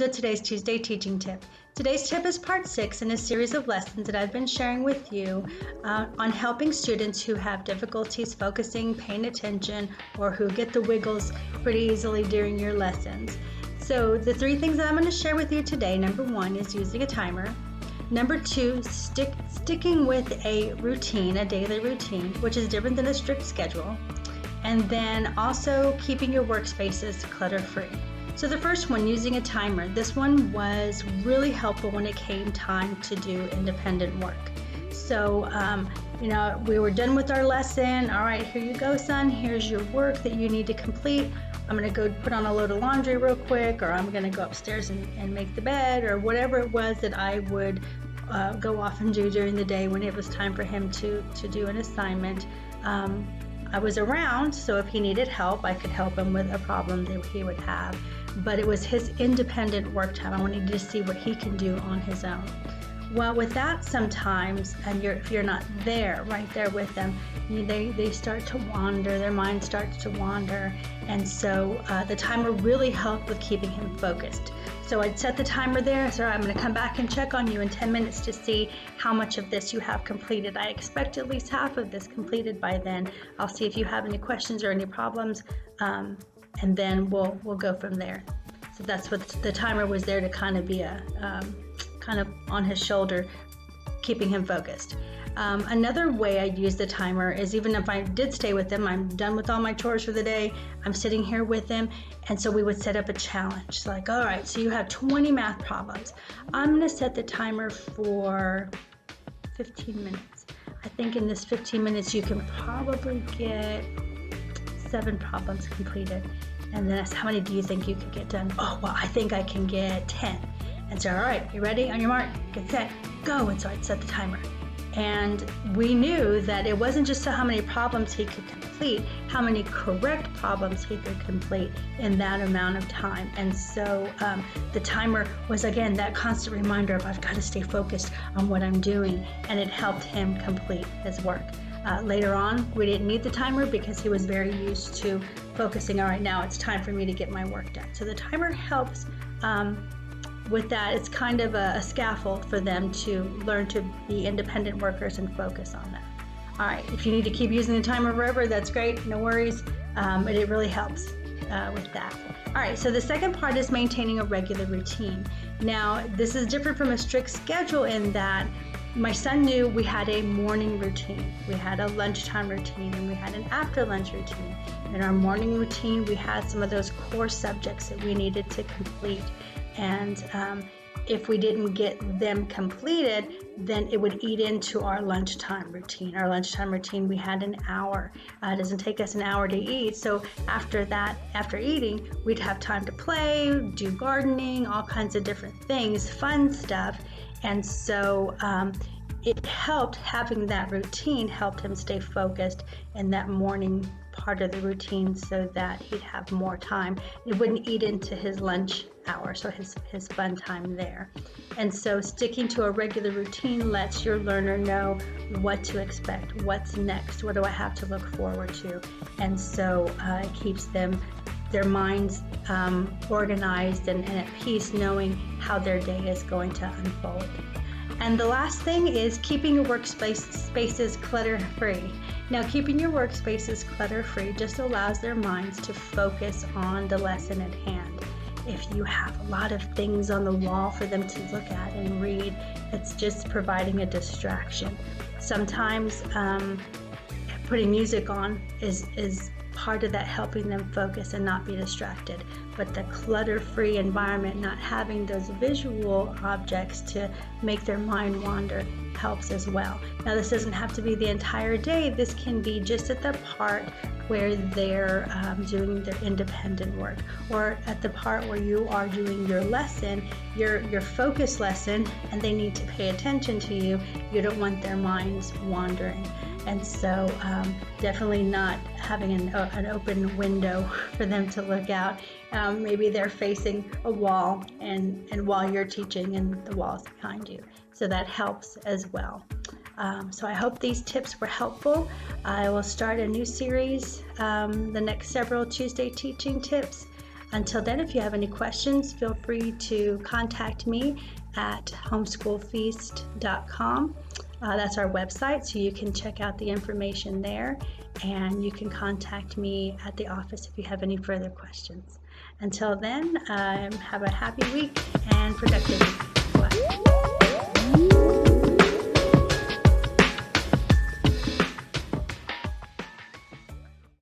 with today's Tuesday teaching tip. Today's tip is part 6 in a series of lessons that I've been sharing with you on helping students who have difficulties focusing, paying attention, or who get the wiggles pretty easily during your lessons. So the 3 things that I'm going to share with you today, number 1 is using a timer. Number 2, sticking with a routine, a daily routine, which is different than a strict schedule. And then also keeping your workspaces clutter-free. So the first one, using a timer, this one was really helpful when it came time to do independent work. So, we were done with our lesson. All right, here you go, son. Here's your work that you need to complete. I'm going to go put on a load of laundry real quick, or I'm going to go upstairs and make the bed, or whatever it was that I would go off and do during the day when it was time for him to do an assignment. I was around, so if he needed help, I could help him with a problem that he would have. But it was his independent work time. I wanted to see what he can do on his own. Well, with that sometimes, and if you're not there, right there with them, they start to wander, their mind starts to wander. And so the timer really helped with keeping him focused. So I'd set the timer there. So I'm going to come back and check on you in 10 minutes to see how much of this you have completed. I expect at least half of this completed by then. I'll see if you have any questions or any problems, and then we'll go from there. So that's what the timer was there to kind of be kind of on his shoulder, keeping him focused. Another way I use the timer is, even if I did stay with him, I'm done with all my chores for the day, I'm sitting here with him, and so we would set up a challenge. So like, all right, so you have 20 math problems. I'm going to set the timer for 15 minutes. I think in this 15 minutes you can probably get 7 problems completed. And then that's, how many do you think you could get done? Oh, well, I think I can get 10. And so, all right, you ready? On your mark, get set, go. And so I'd set the timer. And we knew that it wasn't just how many problems he could complete, how many correct problems he could complete in that amount of time. And so the timer was, again, that constant reminder of, I've got to stay focused on what I'm doing. And it helped him complete his work. Later on, we didn't need the timer because he was very used to focusing, all right, now it's time for me to get my work done. So the timer helps with that. It's kind of a scaffold for them to learn to be independent workers and focus on that. All right, if you need to keep using the timer forever, that's great, no worries, but it really helps with that. All right, so the second part is maintaining a regular routine. Now, this is different from a strict schedule in that my son knew we had a morning routine, we had a lunchtime routine, and we had an after lunch routine. In our morning routine, we had some of those core subjects that we needed to complete. And if we didn't get them completed, then it would eat into our lunchtime routine. Our lunchtime routine, we had an hour. It doesn't take us an hour to eat. So after that, after eating, we'd have time to play, do gardening, all kinds of different things, fun stuff. And so it helped, having that routine helped him stay focused in that morning part of the routine so that he'd have more time. It wouldn't eat into his lunch hour, so his fun time there. And so sticking to a regular routine lets your learner know what to expect, what's next, what do I have to look forward to. And so it keeps their minds organized and at peace, knowing how their day is going to unfold. And the last thing is keeping your workspaces clutter-free. Now, keeping your workspaces clutter-free just allows their minds to focus on the lesson at hand. If you have a lot of things on the wall for them to look at and read, it's just providing a distraction. Sometimes putting music on is part of that, helping them focus and not be distracted. But the clutter-free environment, not having those visual objects to make their mind wander, helps as well. Now, this doesn't have to be the entire day. This can be just at the part where they're doing their independent work, or at the part where you are doing your lesson, your focus lesson, and they need to pay attention to you. You don't want their minds wandering. And so definitely not having an open window for them to look out. Maybe they're facing a wall and while you're teaching and the wall's behind you. So that helps as well. So I hope these tips were helpful. I will start a new series, the next several Tuesday teaching tips. Until then, if you have any questions, feel free to contact me at homeschoolfeast.com. That's our website, so you can check out the information there, and you can contact me at the office if you have any further questions. Until then, have a happy week and productive week.